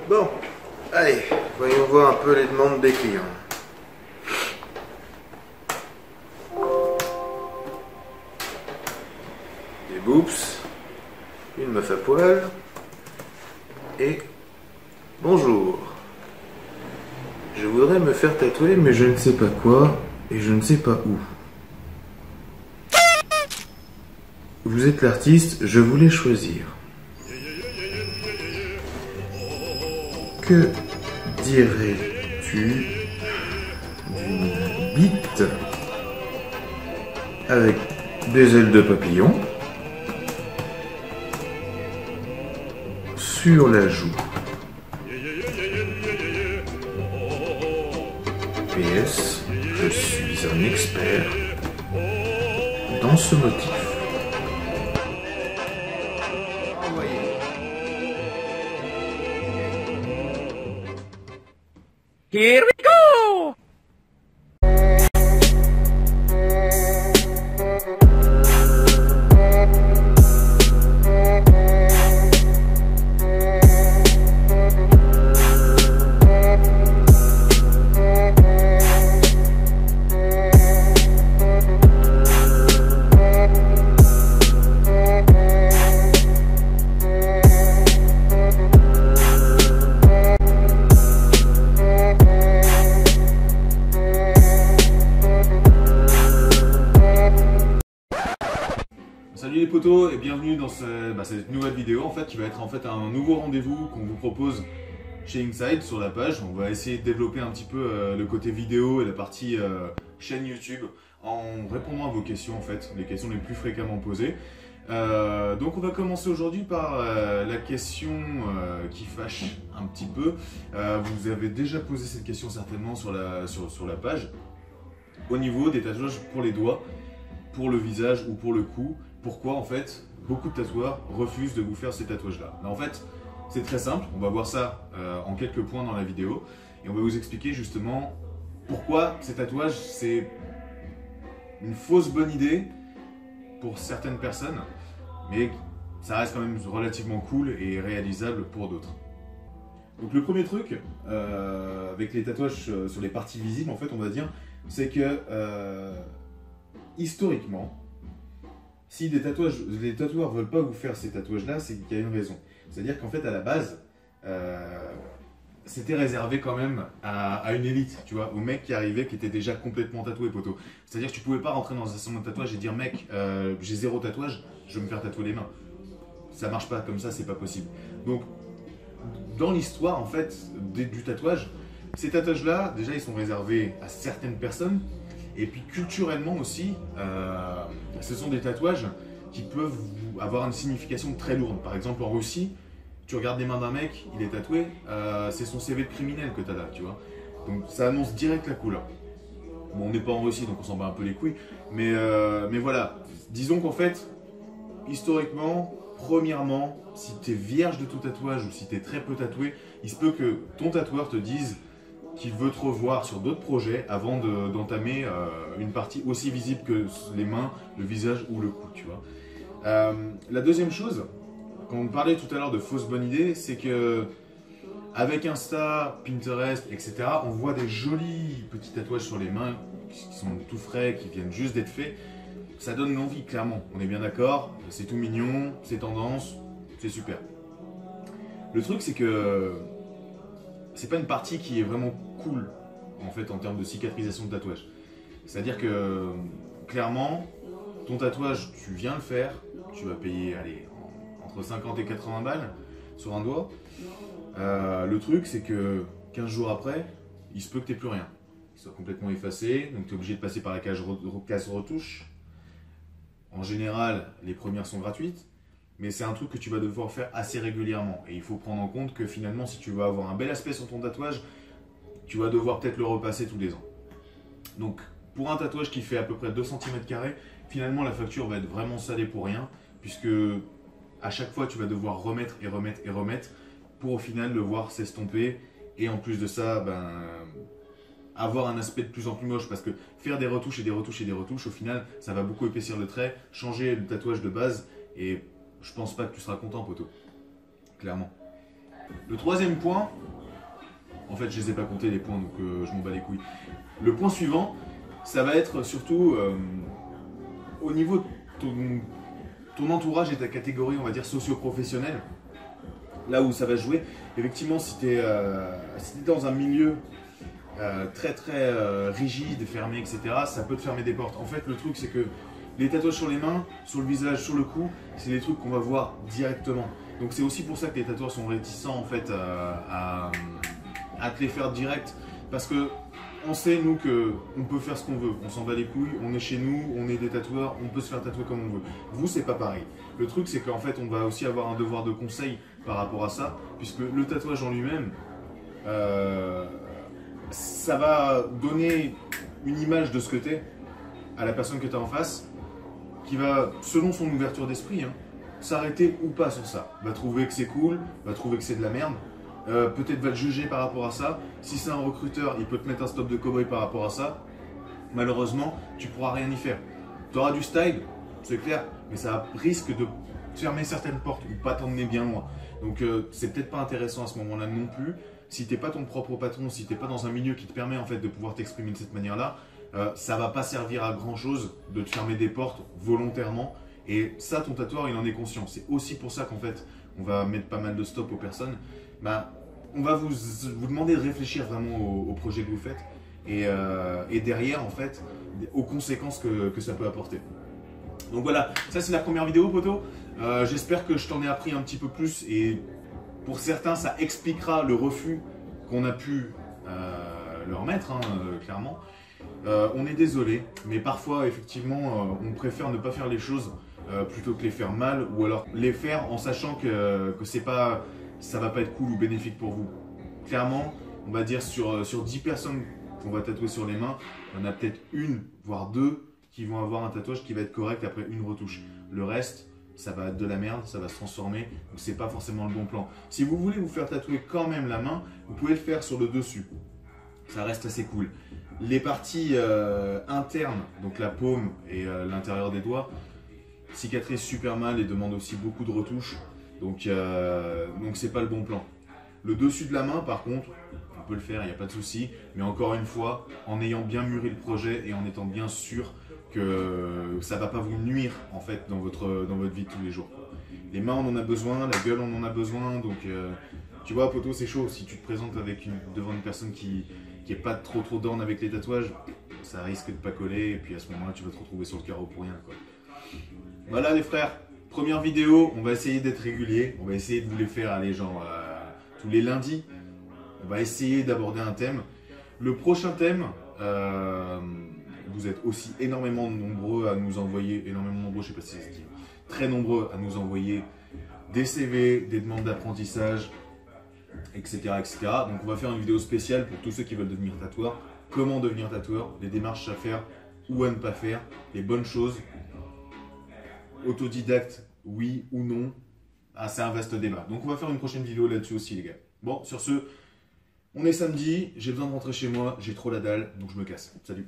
Bon, allez, voyons voir un peu les demandes des clients. Des boobs, une meuf à poil, et bonjour. Je voudrais me faire tatouer, mais je ne sais pas quoi, et je ne sais pas où. Vous êtes l'artiste, je voulais choisir. Que dirais-tu d'une bite avec des ailes de papillon sur la joue? PS, je suis un expert dans ce motif. Here we go! Salut les potos et bienvenue dans cette nouvelle vidéo en fait qui va être en fait un nouveau rendez-vous qu'on vous propose chez Inside sur la page. On va essayer de développer un petit peu le côté vidéo et la partie chaîne YouTube en répondant à vos questions en fait, les questions les plus fréquemment posées. Donc on va commencer aujourd'hui par la question qui fâche un petit peu. Vous avez déjà posé cette question certainement sur la page. Au niveau des tatouages pour les doigts, pour le visage ou pour le cou, pourquoi en fait beaucoup de tatoueurs refusent de vous faire ces tatouages là. En fait c'est très simple, on va voir ça en quelques points dans la vidéo et on va vous expliquer justement pourquoi ces tatouages c'est une fausse bonne idée pour certaines personnes, mais ça reste quand même relativement cool et réalisable pour d'autres. Donc le premier truc avec les tatouages sur les parties visibles en fait on va dire, c'est que historiquement, si les tatoueurs ne veulent pas vous faire ces tatouages-là, c'est qu'il y a une raison. C'est-à-dire qu'en fait, à la base, c'était réservé quand même à une élite, tu vois, aux mecs qui arrivaient, qui étaient déjà complètement tatoués, poteau. C'est-à-dire que tu pouvais pas rentrer dans un salon de tatouage et dire, mec, j'ai 0 tatouage, je vais me faire tatouer les mains. Ça marche pas comme ça, c'est pas possible. Donc, dans l'histoire, en fait, du tatouage, ces tatouages-là, déjà, ils sont réservés à certaines personnes. Et puis culturellement aussi, ce sont des tatouages qui peuvent avoir une signification très lourde. Par exemple en Russie, tu regardes les mains d'un mec, il est tatoué, c'est son CV de criminel que tu as là, tu vois. Donc ça annonce direct la couleur. Bon, on n'est pas en Russie, donc on s'en bat un peu les couilles. Mais voilà, disons qu'en fait, historiquement, premièrement, si tu es vierge de tout tatouage ou si tu es très peu tatoué, il se peut que ton tatoueur te dise qu'il veut te revoir sur d'autres projets avant d'entamer une partie aussi visible que les mains, le visage ou le cou, tu vois. La deuxième chose, quand on parlait tout à l'heure de fausses bonnes idées, c'est que avec Insta, Pinterest, etc., on voit des jolis petits tatouages sur les mains qui sont tout frais, qui viennent juste d'être faits. Ça donne l'envie, clairement. On est bien d'accord, c'est tout mignon, c'est tendance, c'est super. Le truc, c'est que c'est pas une partie qui est vraiment cool en fait en termes de cicatrisation de tatouage. C'est-à-dire que clairement, ton tatouage, tu viens le faire, tu vas payer allez, entre 50 et 80 balles sur un doigt. Le truc, c'est que 15 jours après, il se peut que tu n'aies plus rien. Il soit complètement effacé, donc tu es obligé de passer par la case retouche. En général, les premières sont gratuites. Mais c'est un truc que tu vas devoir faire assez régulièrement. Et il faut prendre en compte que finalement, si tu veux avoir un bel aspect sur ton tatouage, tu vas devoir peut-être le repasser tous les ans. Donc, pour un tatouage qui fait à peu près 2 cm², finalement, la facture va être vraiment salée pour rien, puisque à chaque fois, tu vas devoir remettre et remettre et remettre pour au final le voir s'estomper. Et en plus de ça, avoir un aspect de plus en plus moche, parce que faire des retouches et des retouches et des retouches, au final, ça va beaucoup épaissir le trait, changer le tatouage de base, et je pense pas que tu seras content, poteau. Clairement. Le troisième point, en fait je les ai pas comptés les points donc je m'en bats les couilles. Le point suivant, ça va être surtout au niveau de ton entourage et ta catégorie, on va dire socio-professionnelle. Là où ça va jouer, effectivement si tu es dans un milieu très rigide, fermé, etc., ça peut te fermer des portes. En fait le truc c'est que les tatouages sur les mains, sur le visage, sur le cou, c'est des trucs qu'on va voir directement. Donc c'est aussi pour ça que les tatoueurs sont réticents en fait à te les faire direct. Parce que on sait nous qu'on peut faire ce qu'on veut, on s'en bat les couilles, on est chez nous, on est des tatoueurs, on peut se faire tatouer comme on veut. Vous c'est pas pareil. Le truc c'est qu'en fait on va aussi avoir un devoir de conseil par rapport à ça, puisque le tatouage en lui-même, ça va donner une image de ce que t'es à la personne que tu as en face, qui va, selon son ouverture d'esprit, s'arrêter ou pas sur ça. Va trouver que c'est cool, va trouver que c'est de la merde, peut-être va te juger par rapport à ça. Si c'est un recruteur, il peut te mettre un stop de cowboy par rapport à ça. Malheureusement, tu pourras rien y faire. Tu auras du style, c'est clair, mais ça risque de fermer certaines portes ou pas t'emmener bien loin. Donc c'est peut-être pas intéressant à ce moment-là non plus. Si t'es pas ton propre patron, si t'es pas dans un milieu qui te permet en fait de pouvoir t'exprimer de cette manière-là, ça va pas servir à grand chose de te fermer des portes volontairement. Et ça, ton tatoueur, il en est conscient. C'est aussi pour ça qu'en fait, on va mettre pas mal de stops aux personnes. On va vous demander de réfléchir vraiment au projet que vous faites et derrière, en fait, aux conséquences que ça peut apporter. Donc voilà, ça c'est la première vidéo, poto. J'espère que je t'en ai appris un petit peu plus et pour certains, ça expliquera le refus qu'on a pu leur mettre, clairement. On est désolé, mais parfois, effectivement, on préfère ne pas faire les choses plutôt que les faire mal, ou alors les faire en sachant que ça va pas être cool ou bénéfique pour vous. Clairement, on va dire sur 10 personnes qu'on va tatouer sur les mains, il y en a peut-être une, voire deux, qui vont avoir un tatouage qui va être correct après une retouche. Le reste, ça va être de la merde, ça va se transformer, donc c'est pas forcément le bon plan. Si vous voulez vous faire tatouer quand même la main, vous pouvez le faire sur le dessus. Ça reste assez cool. Les parties internes, donc la paume et l'intérieur des doigts, cicatrisent super mal et demandent aussi beaucoup de retouches. Donc c'est pas le bon plan. Le dessus de la main, par contre, on peut le faire, il n'y a pas de souci. Mais encore une fois, en ayant bien mûri le projet et en étant bien sûr que ça ne va pas vous nuire en fait dans votre vie de tous les jours. Les mains, on en a besoin, la gueule, on en a besoin. Donc tu vois, poto, c'est chaud. Si tu te présentes devant une personne qui est pas trop down avec les tatouages, ça risque de pas coller. Et puis à ce moment-là, tu vas te retrouver sur le carreau pour rien, quoi. Voilà les frères, première vidéo, on va essayer d'être régulier, on va essayer de vous les faire aller genre tous les lundis. On va essayer d'aborder un thème. Le prochain thème, vous êtes aussi énormément nombreux à nous envoyer, je sais pas si ça se dit, très nombreux à nous envoyer des CV, des demandes d'apprentissage, etc., etc. Donc on va faire une vidéo spéciale pour tous ceux qui veulent devenir tatoueurs. Comment devenir tatoueur, les démarches à faire ou à ne pas faire, les bonnes choses. Autodidacte, oui ou non, c'est un vaste débat. Donc on va faire une prochaine vidéo là-dessus aussi les gars. Bon, sur ce, on est samedi, j'ai besoin de rentrer chez moi, j'ai trop la dalle, donc je me casse. Salut.